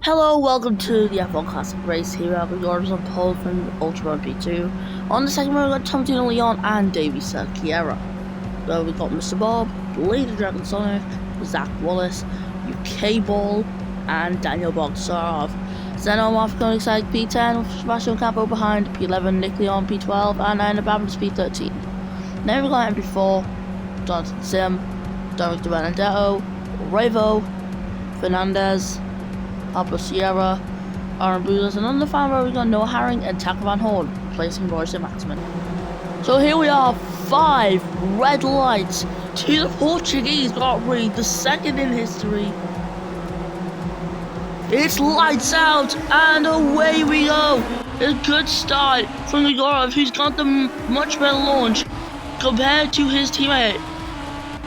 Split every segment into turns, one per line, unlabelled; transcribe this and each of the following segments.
Hello, welcome to the F1 Classic Race. Here we have yours on pole from Ultra P2. On the second row, we got Tom Dino Leon and Davey Kiera. So we got Mr. Bob, Lady Dragon Sonic, Zach Wallace, UK Ball, and Daniel Bogsarov. Zeno Moff Koenigsegg P10 with Sebastian Campo behind, P11 Nick Leon P12, and Anna Babbitt P13. Then we got MP4, Jonathan Sim, Dominic De Benedetto, Revo, Fernandez, Pablo Sierra, Aaron Boozers, and on the final row we got Noah Herring and Taco Van Horn, replacing Royce Maximin. So here we are, 5 red lights to the Portuguese Grand Prix, the second in history. It's lights out, and away we go. A good start from Ligorov, who's got the much better launch compared to his teammate.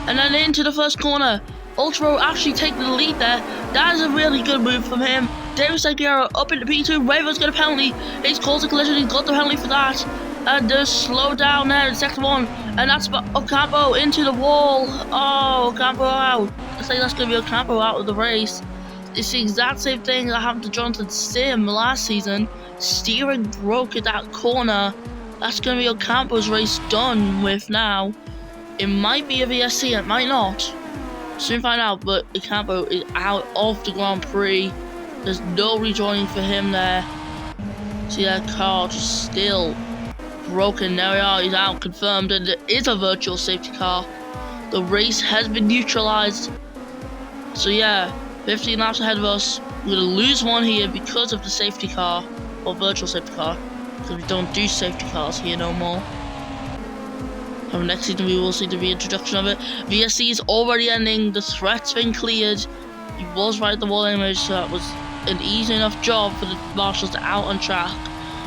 And then into the first corner. Ultra actually taking the lead there. That is a really good move from him. David Seguera up into P2. Ravo's got a penalty. He's caused a collision. He's got the penalty for that. And just slow down there in second one. And that's Ocampo into the wall. Oh, Ocampo out. I think that's going to be Ocampo out of the race. It's the exact same thing that happened to Jonathan Sim last season. Steering broke at that corner. That's going to be Ocampo's race done with now. It might be a VSC, it might not. Soon find out, but Ocampo is out of the Grand Prix. There's no rejoining for him there. See that car just still broken. There we are, he's out, confirmed, and it is a virtual safety car. The race has been neutralized. So yeah, 15 laps ahead of us. We're gonna lose one here because of the safety car, or virtual safety car, because we don't do safety cars here no more. Next season we will see the reintroduction of it. VSC is already ending. The threat's been cleared. He was right at the wall image, so that was an easy enough job for the marshals to out on track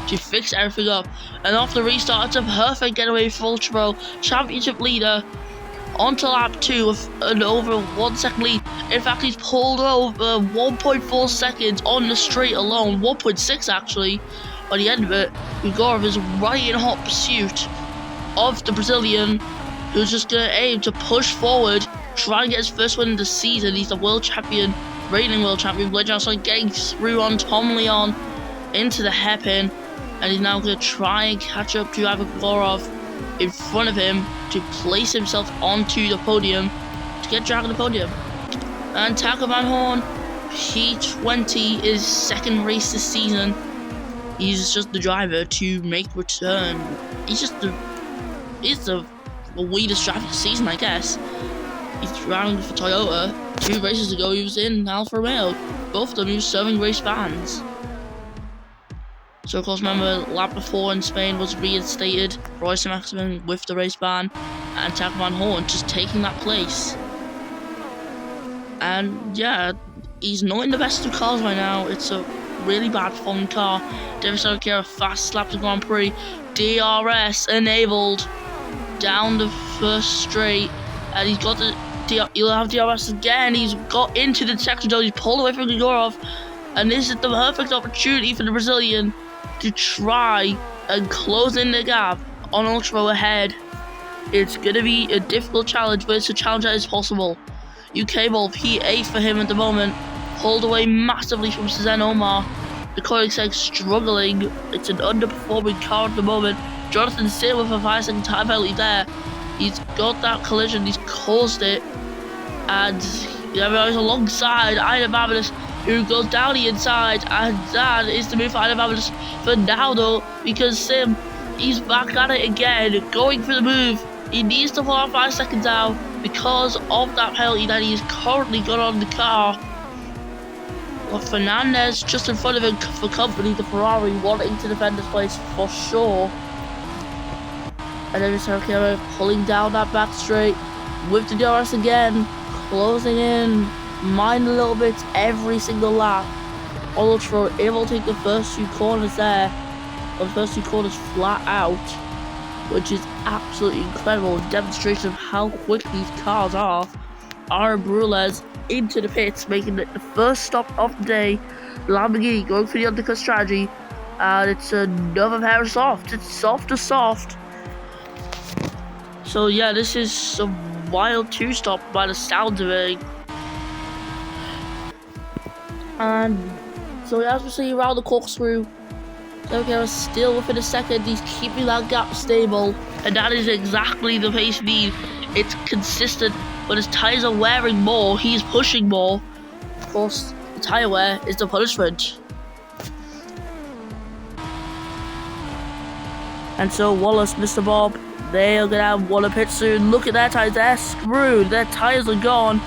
to fix everything up. And off the restart, it's a perfect getaway for Ultra championship leader onto lap 2 with an over 1 second lead. In fact, he's pulled over 1.4 seconds on the straight alone, 1.6 actually. By the end of it, Igorov is right in hot pursuit of the Brazilian, who's just going to aim to push forward, try and get his first win of the season. He's the world champion, reigning world champion. Blade Johnson getting through on Tom Leon into the hairpin, and he's now going to try and catch up to Avagorov in front of him to place himself onto the podium to get dragged on the podium. And Taco Van Horn, P20, is second race this season. He's just the driver to make return. He's the weirdest driver of the season, I guess. He's driving for Toyota. 2 races ago, he was in Alfa Romeo. Both of them, he was serving race bans. So, of course, remember, lap before in Spain was reinstated. Royce Maximin with the race ban, and Taco Van Horn just taking that place. And, yeah, he's not in the best of cars right now. It's a really bad performing car. David Seguera fast lap to Grand Prix. DRS enabled down the first straight, and he's got he'll have DRS again. He's got into the section zone. He's pulled away from Igorov, and this is the perfect opportunity for the Brazilian to try and close in the gap on Ultra ahead. It's gonna be a difficult challenge, but it's a challenge that is possible. UK Ball P8 for him at the moment, pulled away massively from Suzanne Omar. The Koenigsegg struggling. It's an underperforming car at the moment. Jonathan Sim with a 5-second time penalty there. He's got that collision, he's caused it. And he's alongside Ida Babbitt, who goes down the inside. And that is the move for Ida Babbitt for now though, because Sim, he's back at it again, going for the move. He needs to pull 5 seconds out because of that penalty that he's currently got on the car. But Fernandez just in front of him for company, the Ferrari wanting to defend this place for sure. And then Mr. pulling down that back straight with the DRS again, closing in, mind a little bit every single lap. Ultra able to take the first 2 corners there, or the first 2 corners flat out, which is absolutely incredible. A demonstration of how quick these cars are. Aaron Brulez into the pits, making it the first stop of the day. Lamborghini going for the undercut strategy, and it's another pair of soft. It's soft to soft. So yeah, this is a wild 2-stop by the sound of it. And So as we see around the corkscrew, Sergio is still within a second. He's keeping that gap stable, and that is exactly the pace you need. It's consistent. When his tires are wearing more, he's pushing more. Of course, the tire wear is the punishment. And so Wallace, Mr. Bob, they are gonna have one pit soon. Look at their tires, they're screwed. Their tires are gone.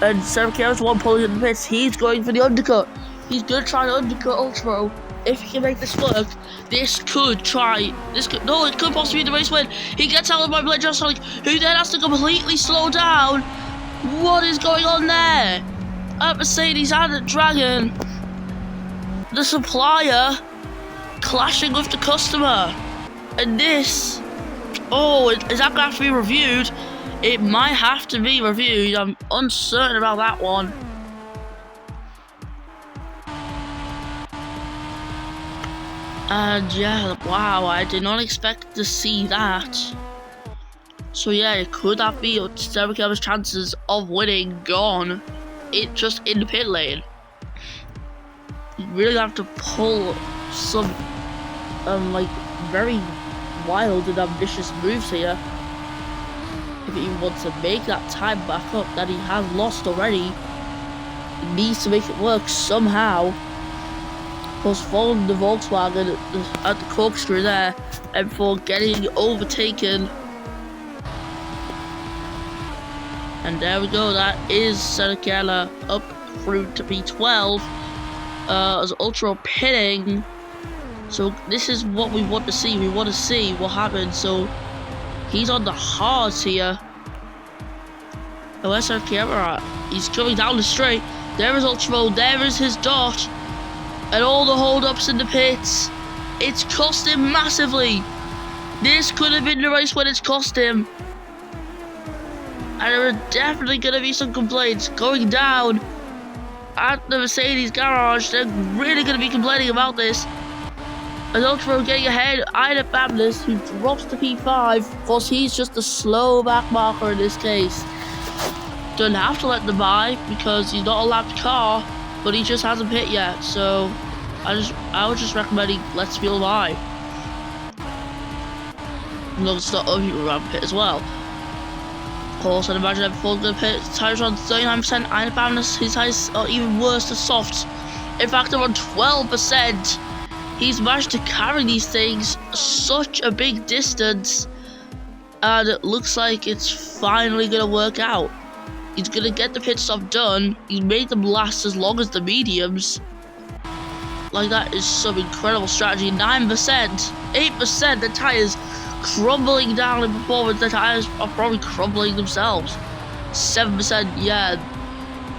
And Sergio's the one pulling in the pits. He's going for the undercut. He's gonna try to undercut Ultra. If he can make this work, it could possibly be the race win. He gets out of my blade just like, who then has to completely slow down. What is going on there? At Mercedes and at Dragon, the supplier clashing with the customer. And this, is that gonna have to be reviewed? It might have to be reviewed. I'm uncertain about that one. And yeah, wow, I did not expect to see that. So yeah, could that be Sergio's chances of winning gone? It just in the pit lane. You really have to pull some like very wild and ambitious moves here if he wants to make that time back up that he has lost already. He needs to make it work somehow. Was following the Volkswagen at the corkscrew there, and for getting overtaken. And there we go, that is Sergio up through to P12 as Ultra pitting. So this is what we want to see. We want to see what happens. So he's on the hards here. And where's Sergio at? He's coming down the straight. There is Ultra, there is his dot. And all the hold-ups in the pits, it's cost him massively. This could have been the race when it's cost him. And there are definitely going to be some complaints going down at the Mercedes garage. They're really going to be complaining about this. And Ultra getting ahead, Ida Bablis, who drops to P5. Of course, he's just a slow back marker in this case. Don't have to let them by because he's not a lapped car. But he just hasn't pit yet, so I would just recommend he lets people by. No, it's not he will pit as well. Of course, I'd imagine everyone's gonna pit. Tires are on 39%, and balance. His tires are even worse than softs. In fact, they're on 12%. He's managed to carry these things such a big distance, and it looks like it's finally gonna work out. He's gonna get the pit stop done. He's made them last as long as the mediums. Like, that is some incredible strategy. 9%, 8%, the tires crumbling down in performance. The tires are probably crumbling themselves. 7%, yeah.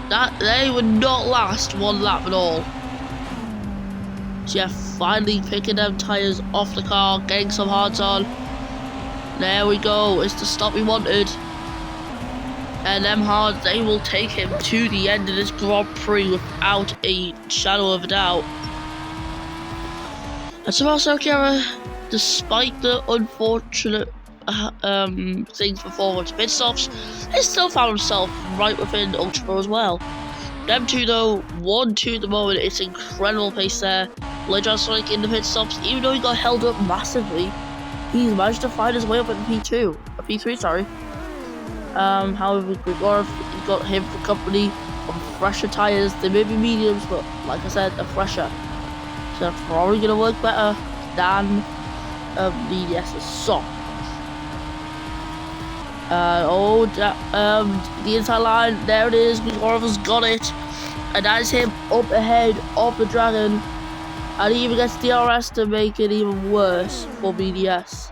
That they would not last one lap at all. So yeah, finally picking them tires off the car, getting some hards on. There we go, it's the stop we wanted. And them hards, they will take him to the end of this Grand Prix without a shadow of a doubt. And so Sergio, despite the unfortunate things before with pit stops, he still found himself right within Ultra as well. Them two though, 1-2 at the moment. It's incredible pace there. Legend Sonic in the pit stops, even though he got held up massively, he's managed to find his way up at P3, sorry. However, Grigorov, he's got him for company on fresher tyres. They may be mediums, but like I said, they're fresher. So they're probably going to work better than the EDS's soft. The inside line, there it is. Grigorov has got it. And that is him up ahead of the Dragon. And he even gets DRS to make it even worse for BDS.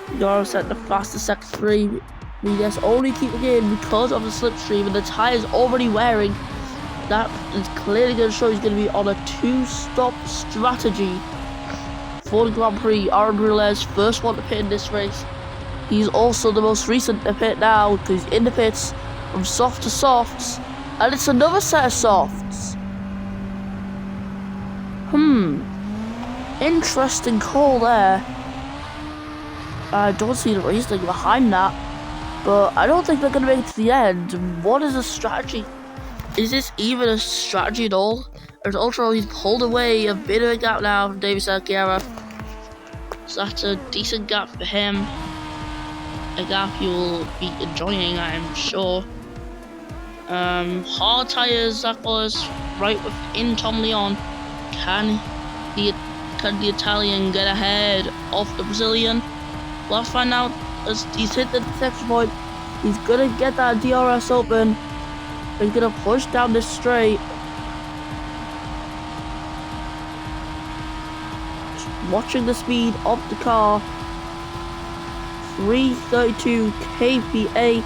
Grigorov set the fastest sector 3. BDS only keeping in because of the slipstream and the tyres already wearing. That is clearly going to show he's going to be on a 2-stop strategy for the Grand Prix. Aaron Brulet's first one to pit in this race. He's also the most recent to pit now because he's in the pits from soft to softs. And it's another set of softs. Interesting call there. I don't see the reasoning behind that. But I don't think they're going to make it to the end. What is the strategy? Is this even a strategy at all? There's Ultra, he's pulled away a bit of a gap now from David A.G.E. So that's a decent gap for him. A gap you'll be enjoying, I'm sure. Hard tyres, Zach Wallace right within Tom Leon. Can the Italian get ahead of the Brazilian? Let's find out as he's hit the detection point. He's gonna get that DRS open. He's gonna push down this straight. Watching the speed of the car. 332 kph.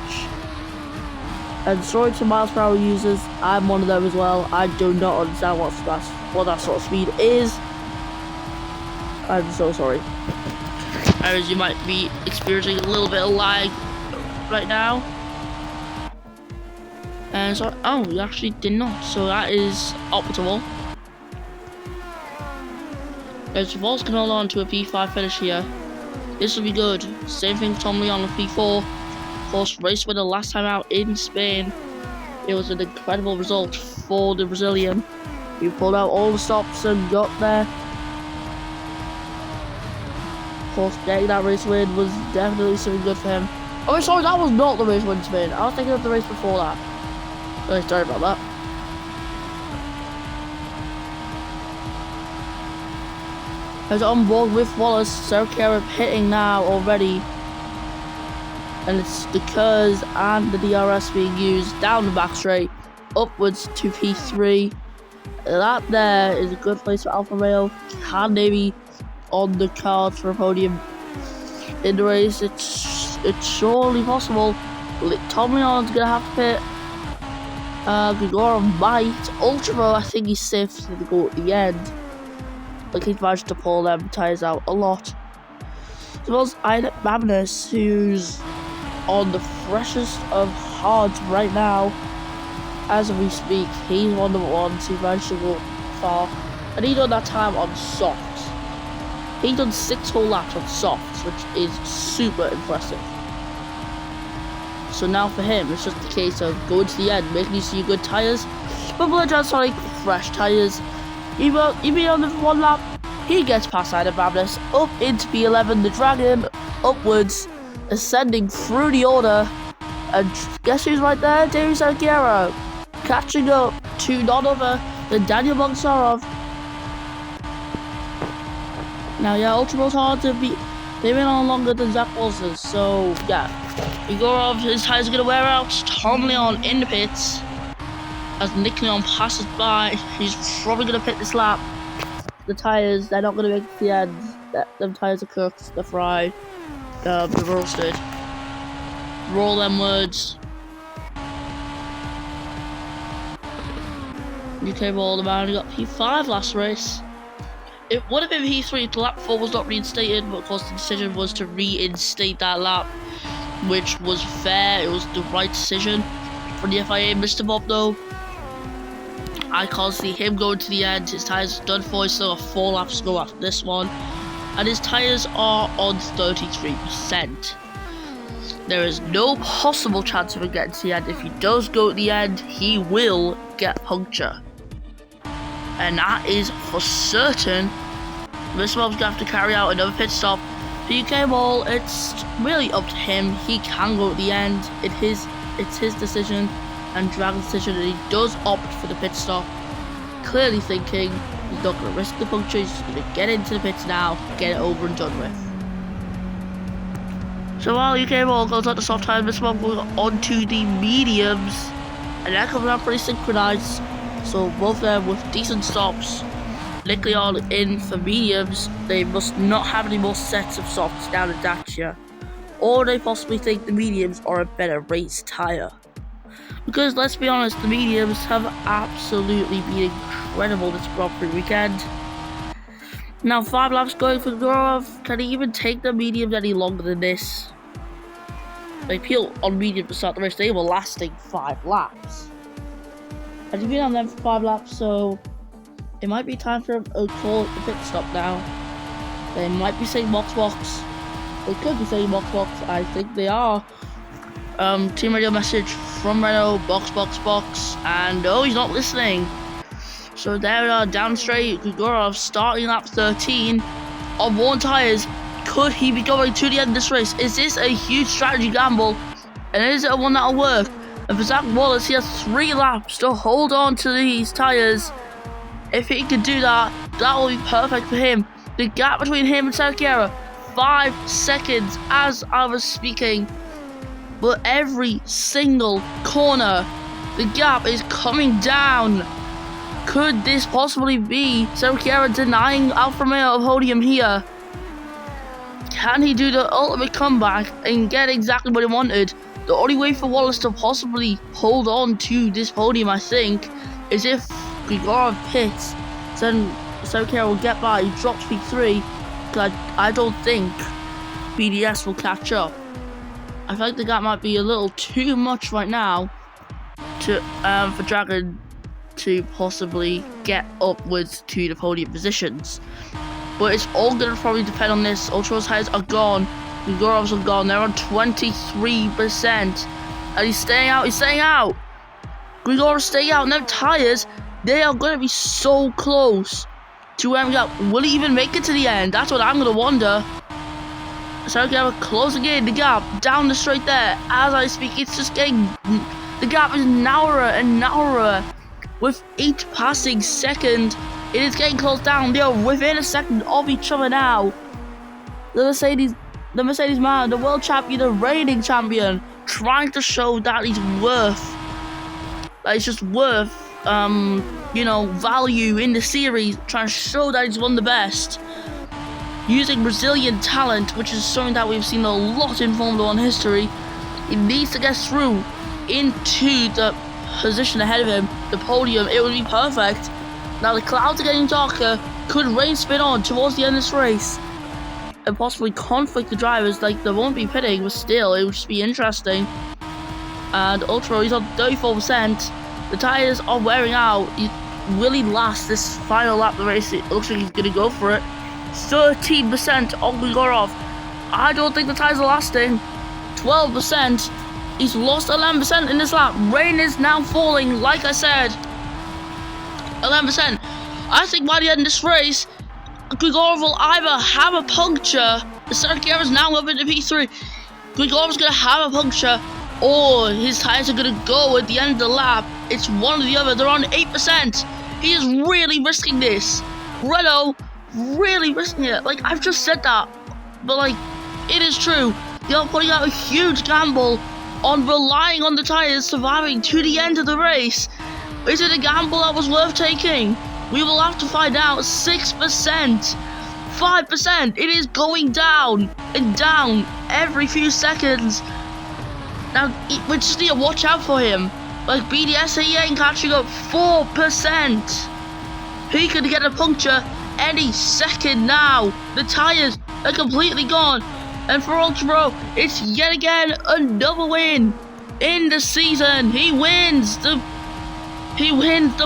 And sorry to miles per hour users, I'm one of them as well. I do not understand what that sort of speed is. I'm so sorry. As you might be experiencing a little bit of lag right now. And so, oh, we actually did not. So that is optimal. As Vols can hold on to a P5 finish here. This will be good. Same thing for Tom Leon with P4. Of course, race winner last time out in Spain. It was an incredible result for the Brazilian. He pulled out all the stops and got there. Of course, getting that race win was definitely something good for him. Oh, sorry, that was not the race win in Spain. I was thinking of the race before that. Oh, sorry about that. As on board with Wallace, Sarah hitting now already. And it's the Kers and the DRS being used down the back straight, upwards to P3. That there is a good place for Alfa Romeo. Can they be on the cards for a podium in the race? It's surely possible. Tom Leon's gonna have to pit. Gregor might. Ultra, I think he's safe to go at the end. Like he's managed to pull them tyres out a lot. As well as Magnus, who's on the freshest of hards right now. As we speak, he's one of the ones who managed to go far. And he done that time on softs. He done 6 whole laps on softs, which is super impressive. So now for him, it's just a case of going to the end, making use of your good tyres. But Sonic, fresh tyres. Even on the 1 lap, he gets past Magnus, up into P11, the Dragon, upwards, ascending through the order. And guess who's right there? David A.G.E. Catching up to none other than Daniel Bogsarov. Now, yeah, Ultra's hard to beat. They've been on longer than Zach Walters, so yeah. Igorov, his tyres are going to wear out. Tom Leon in the pits. As Nick Leon passes by, he's probably going to pit this lap. The tyres, they're not going to make it to the end. Them tyres are cooked, they're fried, they're roasted. Roll them words. UK Ball, the man who got P5 last race. It would have been P3 if the lap 4 was not reinstated, but of course the decision was to reinstate that lap, which was fair. It was the right decision for the FIA. Mr. Bob, though, I can't see him going to the end. His tyres are done for. He's still got 4 laps to go after this one, and his tyres are on 33%. There is no possible chance of him getting to the end. If he does go to the end, he will get puncture. And that is for certain. Mr. Bob's going to have to carry out another pit stop. For UK Ball, it's really up to him. He can go at the end. It's his decision and Dragon's decision, and he does opt for the pit stop. Clearly thinking he's not going to risk the puncture. He's just going to get into the pits now, get it over and done with. So while UK Ball goes on the soft tires, Mr. Bob goes on to the mediums, and that comes out pretty synchronized. So both of them with decent stops. Nick Leon in for mediums. They must not have any more sets of softs down in Dacia, or they possibly think the mediums are a better race tyre. Because let's be honest, the mediums have absolutely been incredible this Grand Prix weekend. Now 5 laps going for Gorov. Can he even take the mediums any longer than this? They peel on medium to start the race. They were lasting 5 laps. And he's been on them for 5 laps, so it might be time for a call at the pit stop now. They might be saying box. They could be saying box. I think they are. Team radio message from Renault, box, and oh, he's not listening. So So there we are, down straight. Grigorov starting lap 13 on worn tyres. Could he be going to the end of this race? Is this a huge strategy gamble? And is it one that'll work? And for Zach Wallace, he has 3 laps to hold on to these tyres. If he can do that, that will be perfect for him. The gap between him and Sergio, 5 seconds as I was speaking. But every single corner, the gap is coming down. Could this possibly be Sergio denying Alfa Romeo a podium here? Can he do the ultimate comeback and get exactly what he wanted? The only way for Wallace to possibly hold on to this podium, I think, is if Grigorov pits, then Sergio will get by, he drops P3, because I don't think BDS will catch up. I feel like the gap might be a little too much right now for Dragon to possibly get upwards to the podium positions. But it's all going to probably depend on this. Ultra's tyres are gone. Grigorov's are gone. They're on 23%. And he's staying out. He's staying out. Grigorov's staying out. And them tyres, they are going to be so close to where we go. Will he even make it to the end? That's what I'm going to wonder. Sergio closing in the gap down the straight there. As I speak, it's just getting... The gap is narrower and narrower. With each passing second, it is getting closed down. They are within a second of each other now. The Mercedes man, the world champion, the reigning champion, trying to show that he's just worth, value in the series, trying to show that he's one of the best. Using Brazilian talent, which is something that we've seen a lot in Formula 1 history. He needs to get through into the position ahead of him, the podium. It would be perfect. Now the clouds are getting darker. Could rain spin on towards the end of this race and possibly conflict the drivers? Like, they won't be pitting, but still, it would just be interesting. And Ultra, he's on 34%. The tyres are wearing out. Will he last this final lap of the race? It looks like he's going to go for it. 13% on Grigorov. I don't think the tyres are lasting. 12%. He's lost 11% in this lap. Rain is now falling, like I said. 11%. I think by the end of this race, Grigorov will either have a puncture. Sergio is now up into P3. Grigorov's going to have a puncture, or his tyres are going to go at the end of the lap. It's one or the other. They're on 8%. He is really risking this. Renault really risking it. Like, I've just said that, but like, it is true. They are putting out a huge gamble on relying on the tyres surviving to the end of the race. Is it a gamble that was worth taking? We will have to find out. 6%, 5%. It is going down and down every few seconds. Now, we just need to watch out for him. Like, BDS, he ain't catching up. 4%. He could get a puncture any second now. The tyres are completely gone. And for Ultra, it's yet again another win in the season. He wins the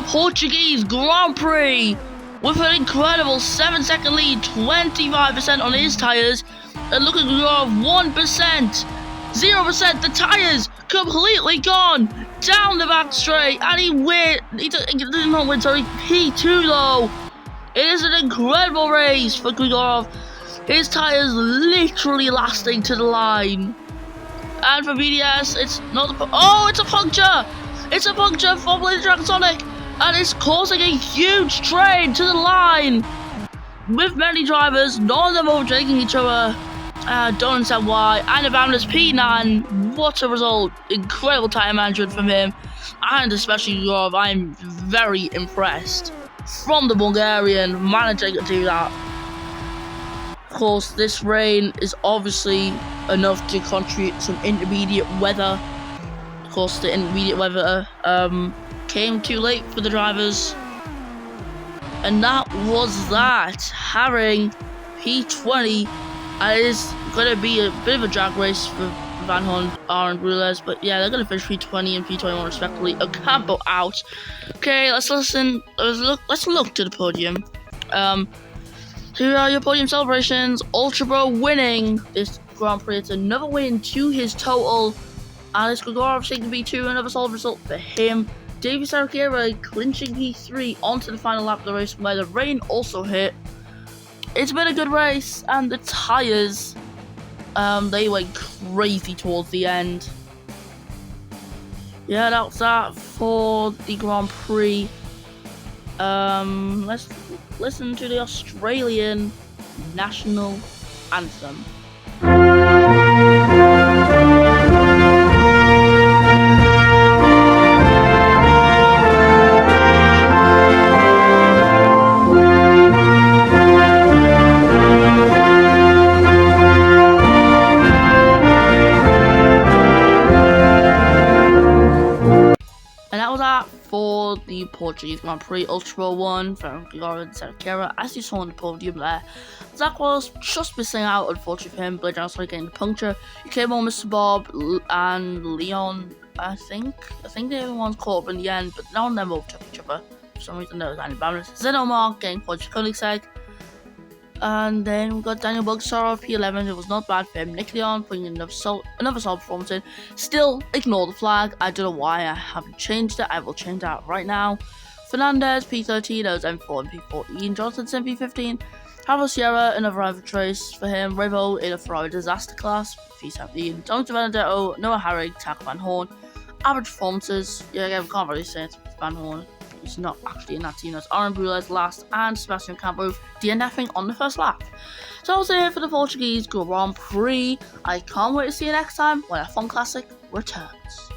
Portuguese Grand Prix with an incredible 7-second lead, 25% on his tyres. And look at Grigorov, 1%, 0%. The tyres completely gone down the back straight, and he did not win, sorry, P2 though. It is an incredible race for Grigorov. His tyres literally lasting to the line. And for BDS, it's not it's a puncture! It's a puncture for Blade Dragsonic, and it's causing a huge train to the line. With many drivers, none of them overtaking each other. Don't understand why. And about his P9, what a result. Incredible tyre management from him. And especially Grigorov, I'm very impressed from the Bulgarian managing to do that. Of course, this rain is obviously enough to contribute some intermediate weather. Of course, the intermediate weather came too late for the drivers. And that was that. Having P20, and it is going to be a bit of a drag race for Van Horn, R and Rules, but yeah, they're going to finish P20 and P21 respectively. Ocampo out. Okay, let's look to the podium. Here are your podium celebrations. Ultra Bro winning this Grand Prix. It's another win to his total. Alex Grigorov taking P2, another solid result for him. Davey Saracchiera clinching P3 onto the final lap of the race where the rain also hit. It's been a good race, and the tyres, they went crazy towards the end. Yeah, that was that for the Grand Prix. Let's listen to the Australian national anthem. And that was that for the Portuguese Grand Prix Ultra 1 from Igor and Saracchiera. As you saw on the podium there, Zach was just missing out, unfortunately for him. Blade Down started getting the puncture. He came on Mr. Bob and Leon, I think the other ones caught up in the end, but none of them overtook each other. For some reason, there was any balance. Zenomar getting points for Koenigsegg. And then we got Daniel Bugsar of P11. It was not bad for him. Nick Leon putting another solid performance in. Still, ignore the flag. I don't know why I haven't changed it. I will change that right now. Fernandez, P13. That was M4 and P14. Johnson, P15. Havel Sierra, another average race for him. Revo in a Ferrari disaster class, P17. Jonathan Benedetto, Noah Harrig, Tak Van Horn. Average performances. Yeah, again, we can't really say it's Van Horn. He's not actually in that team. That's Aaron Boulez last, and Sebastian Campbell DNFing on the first lap. So I'll say it for the Portuguese Grand Prix. I can't wait to see you next time when a fun classic returns.